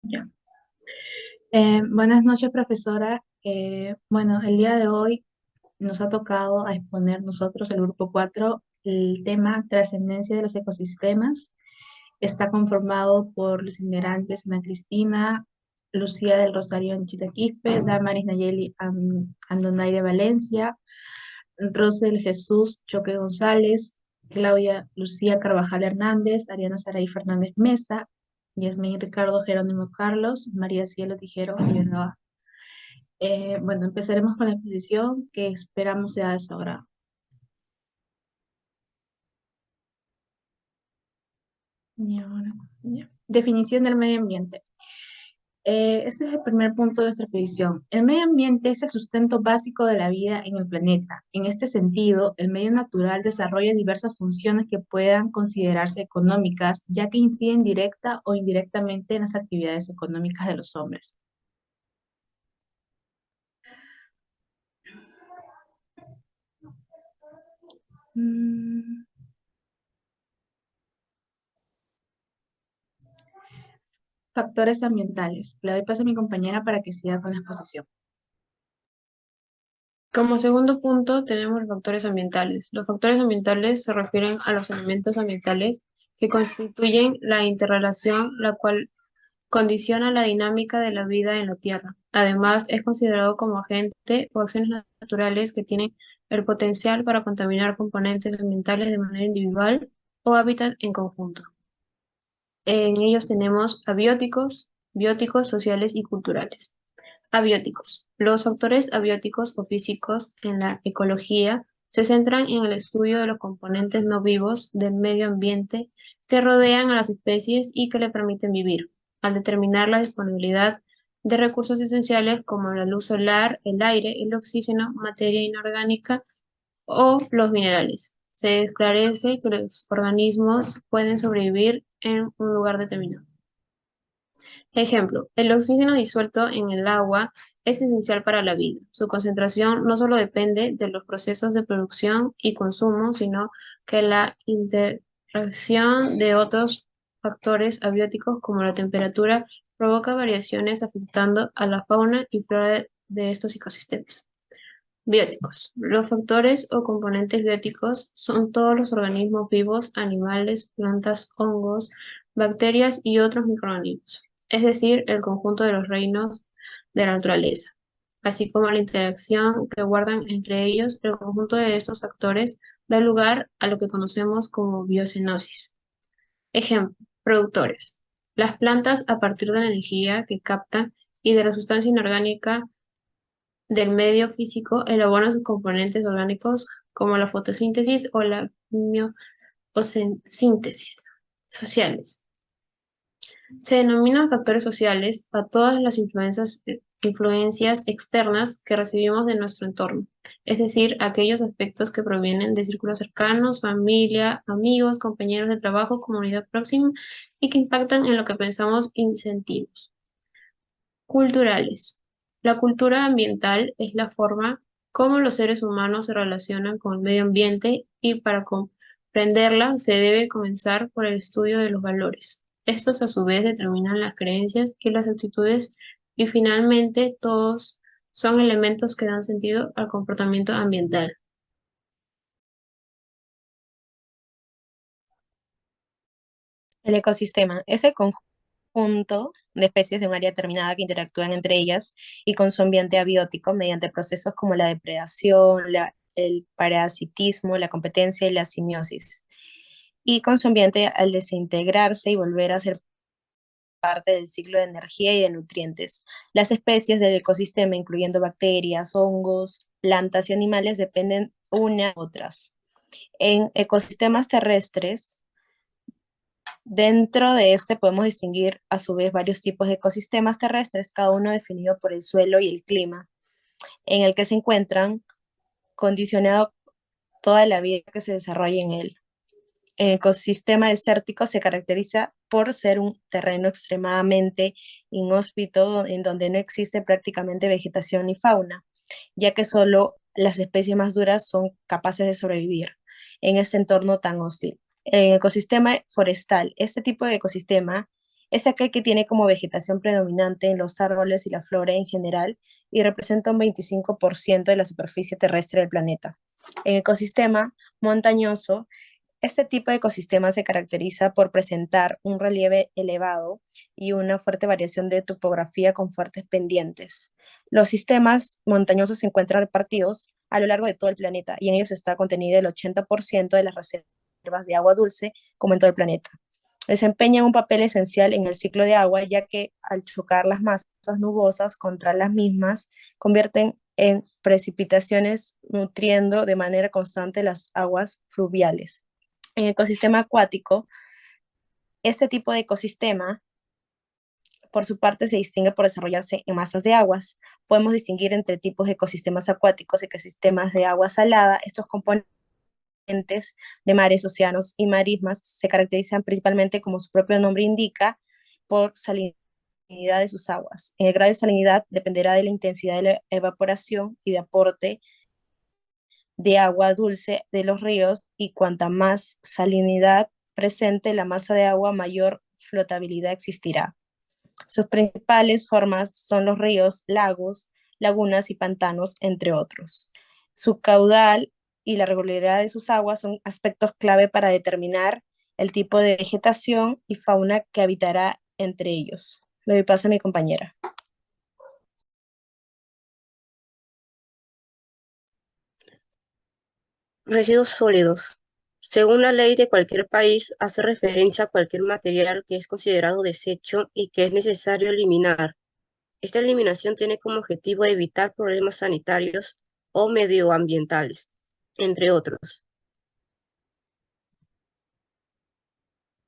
Ya. Buenas noches, profesora. Bueno, el día de hoy nos ha tocado a exponer nosotros, el grupo 4 el tema trascendencia de los ecosistemas. Está conformado por los integrantes Ana Cristina, Lucía del Rosario Anchita Quispe, Damaris Nayeli Andonaire Valencia, Rosel Jesús Choque González, Claudia Lucía Carvajal Hernández, Ariana Saraí Fernández Mesa, Yasmín Ricardo Jerónimo Carlos, María Cielo Tijero Figueroa. Bueno, empezaremos con la exposición que esperamos sea de su agrado. Y ahora, ya. Definición del medio ambiente. Este es el primer punto de nuestra exposición. El medio ambiente es el sustento básico de la vida en el planeta. En este sentido, el medio natural desarrolla diversas funciones que puedan considerarse económicas, ya que inciden directa o indirectamente en las actividades económicas de los hombres. Mm, Factores ambientales. Le doy paso a mi compañera para que siga con la exposición. Como segundo punto, tenemos los factores ambientales. Los factores ambientales se refieren a los elementos ambientales que constituyen la interrelación, la cual condiciona la dinámica de la vida en la Tierra. Además, es considerado como agente o acciones naturales que tienen el potencial para contaminar componentes ambientales de manera individual o hábitat en conjunto. En ellos tenemos abióticos, bióticos, sociales y culturales. Abióticos. Los factores abióticos o físicos en la ecología se centran en el estudio de los componentes no vivos del medio ambiente que rodean a las especies y que le permiten vivir, al determinar la disponibilidad de recursos esenciales como la luz solar, el aire, el oxígeno, materia inorgánica o los minerales. Se esclarece que los organismos pueden sobrevivir en un lugar determinado. Ejemplo, el oxígeno disuelto en el agua es esencial para la vida. Su concentración no solo depende de los procesos de producción y consumo, sino que la interacción de otros factores abióticos como la temperatura provoca variaciones afectando a la fauna y flora de estos ecosistemas. Bióticos. Los factores o componentes bióticos son todos los organismos vivos, animales, plantas, hongos, bacterias y otros microorganismos, es decir, el conjunto de los reinos de la naturaleza, así como la interacción que guardan entre ellos. El conjunto de estos factores da lugar a lo que conocemos como biocenosis. Ejemplo, productores. Las plantas, a partir de la energía que captan y de la sustancia inorgánica del medio físico, elaboran sus componentes orgánicos como la fotosíntesis o la síntesis sociales. Se denominan factores sociales a todas las influencias externas que recibimos de nuestro entorno, es decir, aquellos aspectos que provienen de círculos cercanos, familia, amigos, compañeros de trabajo, comunidad próxima y que impactan en lo que pensamos y sentimos. Culturales. La cultura ambiental es la forma como los seres humanos se relacionan con el medio ambiente y para comprenderla se debe comenzar por el estudio de los valores. Estos a su vez determinan las creencias y las actitudes y finalmente todos son elementos que dan sentido al comportamiento ambiental. El ecosistema es el conjunto de especies de un área determinada que interactúan entre ellas y con su ambiente abiótico mediante procesos como la depredación, el parasitismo, la competencia y la simiosis. Y con su ambiente al desintegrarse y volver a ser parte del ciclo de energía y de nutrientes. Las especies del ecosistema, incluyendo bacterias, hongos, plantas y animales, dependen unas de otras. En ecosistemas terrestres, dentro de este podemos distinguir a su vez varios tipos de ecosistemas terrestres, cada uno definido por el suelo y el clima en el que se encuentran, condicionado toda la vida que se desarrolla en él. El ecosistema desértico se caracteriza por ser un terreno extremadamente inhóspito en donde no existe prácticamente vegetación ni fauna, ya que solo las especies más duras son capaces de sobrevivir en este entorno tan hostil. El ecosistema forestal, este tipo de ecosistema Es aquel que tiene como vegetación predominante en los árboles y la flora en general y representa un 25% de la superficie terrestre del planeta. En ecosistema montañoso, este tipo de ecosistema se caracteriza por presentar un relieve elevado y una fuerte variación de topografía con fuertes pendientes. Los sistemas montañosos se encuentran repartidos a lo largo de todo el planeta y en ellos está contenido el 80% de las reservas de agua dulce como en todo el planeta. Desempeñan un papel esencial en el ciclo de agua, ya que al chocar las masas nubosas contra las mismas, convierten en precipitaciones, nutriendo de manera constante las aguas fluviales. En el ecosistema acuático, este tipo de ecosistema, por su parte, se distingue por desarrollarse en masas de aguas. Podemos distinguir entre tipos de ecosistemas acuáticos, ecosistemas de agua salada. Estos componentes de mares, océanos y marismas se caracterizan principalmente, como su propio nombre indica, por salinidad de sus aguas. El grado de salinidad dependerá de la intensidad de la evaporación y de aporte de agua dulce de los ríos, y cuanta más salinidad presente la masa de agua, mayor flotabilidad existirá. Sus principales formas son los ríos, lagos, lagunas y pantanos, entre otros. Su caudal y la regularidad de sus aguas son aspectos clave para determinar el tipo de vegetación y fauna que habitará entre ellos. Le doy paso a mi compañera. Residuos sólidos. Según la ley de cualquier país, hace referencia a cualquier material que es considerado desecho y que es necesario eliminar. Esta eliminación tiene como objetivo evitar problemas sanitarios o medioambientales, entre otros.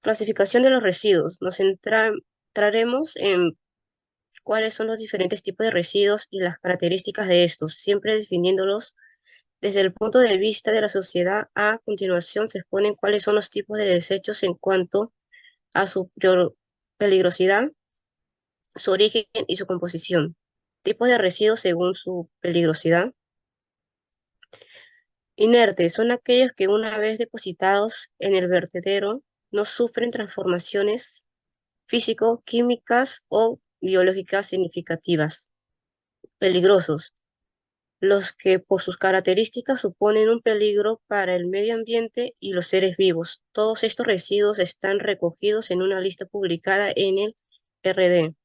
Clasificación de los residuos. Nos centraremos en cuáles son los diferentes tipos de residuos y las características de estos, siempre definiéndolos desde el punto de vista de la sociedad. A continuación se exponen cuáles son los tipos de desechos en cuanto a su peligrosidad, su origen y su composición. Tipos de residuos según su peligrosidad. Inertes son aquellos que, una vez depositados en el vertedero, no sufren transformaciones físico, químicas o biológicas significativas. Peligrosos, los que por sus características suponen un peligro para el medio ambiente y los seres vivos. Todos estos residuos están recogidos en una lista publicada en el RD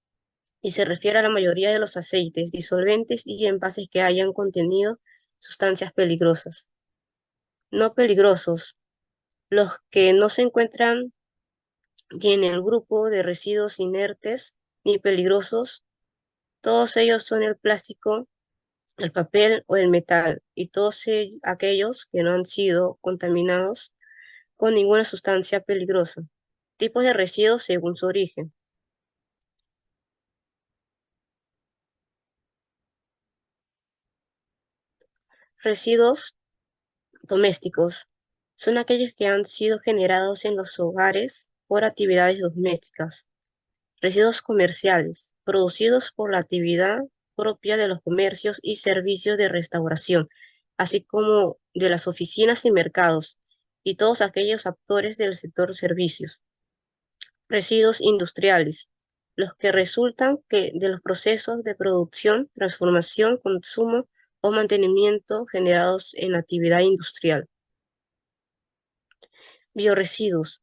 y se refiere a la mayoría de los aceites, disolventes y envases que hayan contenido sustancias peligrosas. No peligrosos, los que no se encuentran ni en el grupo de residuos inertes ni peligrosos. Todos ellos son el plástico, el papel o el metal, y todos aquellos que no han sido contaminados con ninguna sustancia peligrosa. Tipos de residuos según su origen. Residuos domésticos son aquellos que han sido generados en los hogares por actividades domésticas. Residuos comerciales, producidos por la actividad propia de los comercios y servicios de restauración, así como de las oficinas y mercados, y todos aquellos actores del sector servicios. Residuos industriales, los que resultan de los procesos de producción, transformación, consumo o mantenimiento generados en la actividad industrial. Bioresiduos,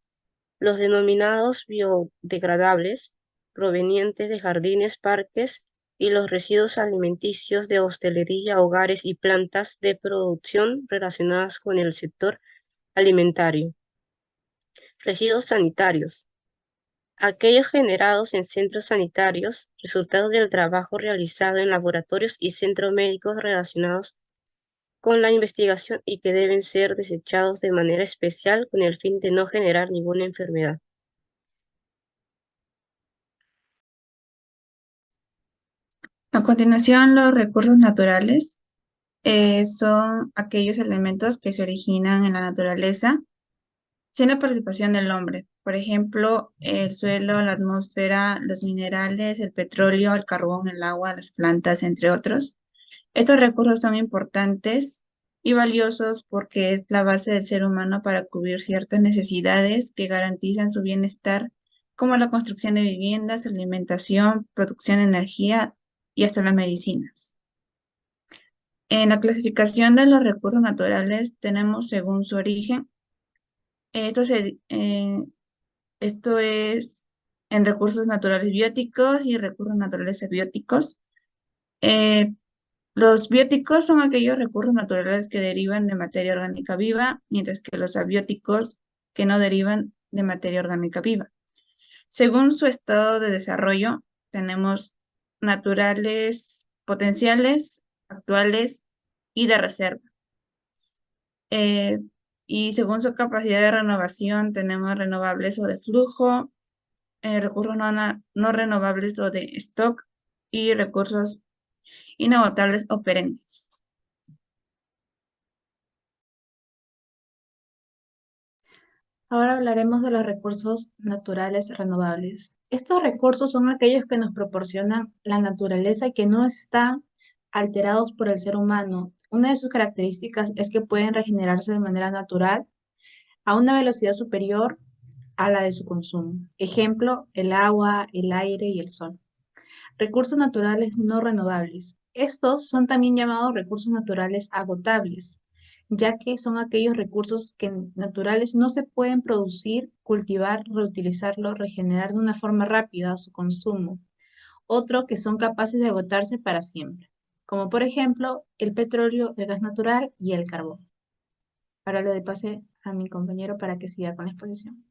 los denominados biodegradables, provenientes de jardines, parques y los residuos alimenticios de hostelería, hogares y plantas de producción relacionadas con el sector alimentario. Residuos sanitarios, aquellos generados en centros sanitarios, resultado del trabajo realizado en laboratorios y centros médicos relacionados con la investigación y que deben ser desechados de manera especial con el fin de no generar ninguna enfermedad. A continuación, los recursos naturales son aquellos elementos que se originan en la naturaleza sin la participación del hombre. Por ejemplo, el suelo, la atmósfera, los minerales, el petróleo, el carbón, el agua, las plantas, entre otros. Estos recursos son importantes y valiosos porque es la base del ser humano para cubrir ciertas necesidades que garantizan su bienestar como la construcción de viviendas, alimentación, producción de energía y hasta las medicinas. En la clasificación de los recursos naturales tenemos según su origen. Esto es en recursos naturales bióticos y recursos naturales abióticos. Los bióticos son aquellos recursos naturales que derivan de materia orgánica viva, mientras que los abióticos que no derivan de materia orgánica viva. Según su estado de desarrollo, tenemos naturales, potenciales, actuales y de reserva. Y según su capacidad de renovación, tenemos renovables o de flujo, recursos no renovables o de stock y recursos inagotables o perennes. Ahora hablaremos de los recursos naturales renovables. Estos recursos son aquellos que nos proporcionan la naturaleza y que no están alterados por el ser humano. Una de sus características es que pueden regenerarse de manera natural a una velocidad superior a la de su consumo. Ejemplo, el agua, el aire y el sol. Recursos naturales no renovables. Estos son también llamados recursos naturales agotables, ya que son aquellos recursos que naturales no se pueden producir, cultivar, reutilizarlo, regenerar de una forma rápida a su consumo. Otro que son capaces de agotarse para siempre, como por ejemplo el petróleo, el gas natural y el carbón. Ahora le doy pase a mi compañero para que siga con la exposición.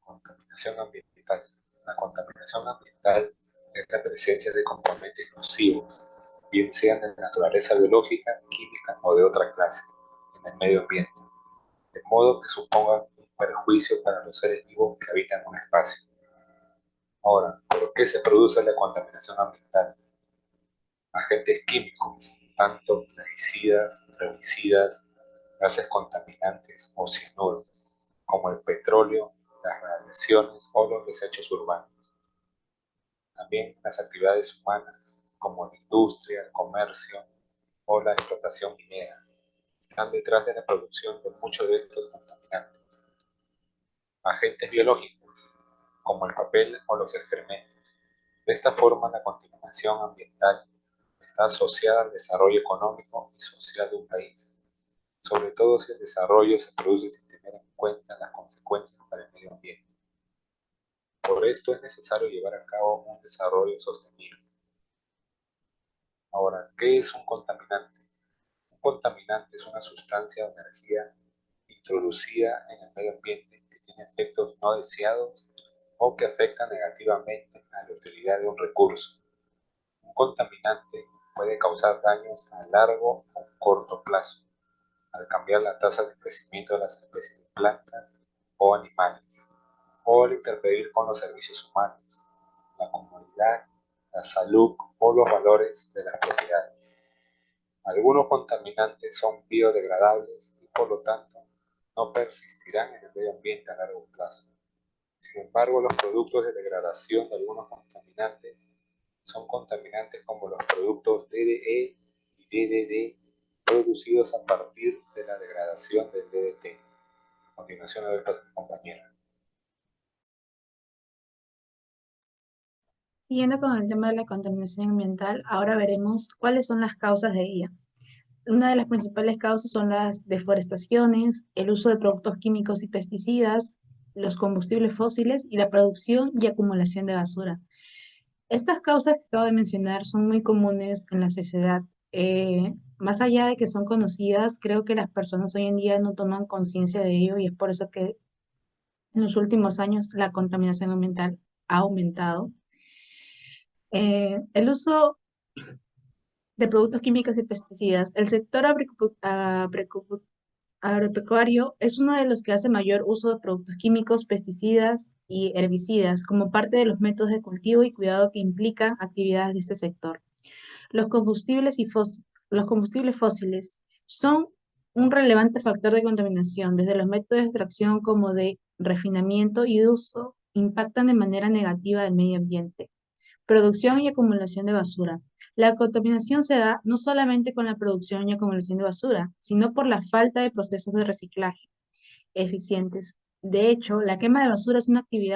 Contaminación ambiental. La contaminación ambiental es la presencia de componentes nocivos, bien sean de naturaleza biológica, química o de otra clase, en el medio ambiente, de modo que supongan un perjuicio para los seres vivos que habitan un espacio. Ahora, ¿por qué se produce la contaminación ambiental? Agentes químicos, tanto plaguicidas, herbicidas, gases contaminantes o cianuro, como el petróleo, las radiaciones o los desechos urbanos. También las actividades humanas, como la industria, el comercio o la explotación minera, están detrás de la producción de muchos de estos contaminantes. Agentes biológicos, como el papel o los excrementos. De esta forma, la contaminación ambiental está asociada al desarrollo económico y social de un país, sobre todo si el desarrollo se produce sin tener en cuenta las consecuencias para el medio ambiente. Por esto es necesario llevar a cabo un desarrollo sostenible. Ahora, ¿qué es un contaminante? Un contaminante es una sustancia o energía introducida en el medio ambiente que tiene efectos no deseados o que afecta negativamente a la utilidad de un recurso. Un contaminante puede causar daños a largo o corto plazo, al cambiar la tasa de crecimiento de las especies de plantas o animales, o al interferir con los servicios humanos, la comodidad, la salud o los valores de las propiedades. Algunos contaminantes son biodegradables y por lo tanto no persistirán en el medio ambiente a largo plazo. Sin embargo, los productos de degradación de algunos contaminantes son contaminantes como los productos DDE y DDD producidos a partir de la degradación del DDT. A continuación, le doy paso a mi compañera. Siguiendo con el tema de la contaminación ambiental, ahora veremos cuáles son las causas de ella. Una de las principales causas son las deforestaciones, el uso de productos químicos y pesticidas, los combustibles fósiles y la producción y acumulación de basura. Estas causas que acabo de mencionar son muy comunes en la sociedad. Más allá de que son conocidas, creo que las personas hoy en día no toman conciencia de ello y es por eso que en los últimos años la contaminación ambiental ha aumentado. El uso de productos químicos y pesticidas. El sector agropecuario es uno de los que hace mayor uso de productos químicos, pesticidas y herbicidas como parte de los métodos de cultivo y cuidado que implican actividades de este sector. Los los combustibles fósiles son un relevante factor de contaminación. Desde los métodos de extracción como de refinamiento y uso impactan de manera negativa el medio ambiente. Producción y acumulación de basura. La contaminación se da no solamente con la producción y acumulación de basura, sino por la falta de procesos de reciclaje eficientes. De hecho, la quema de basura es una actividad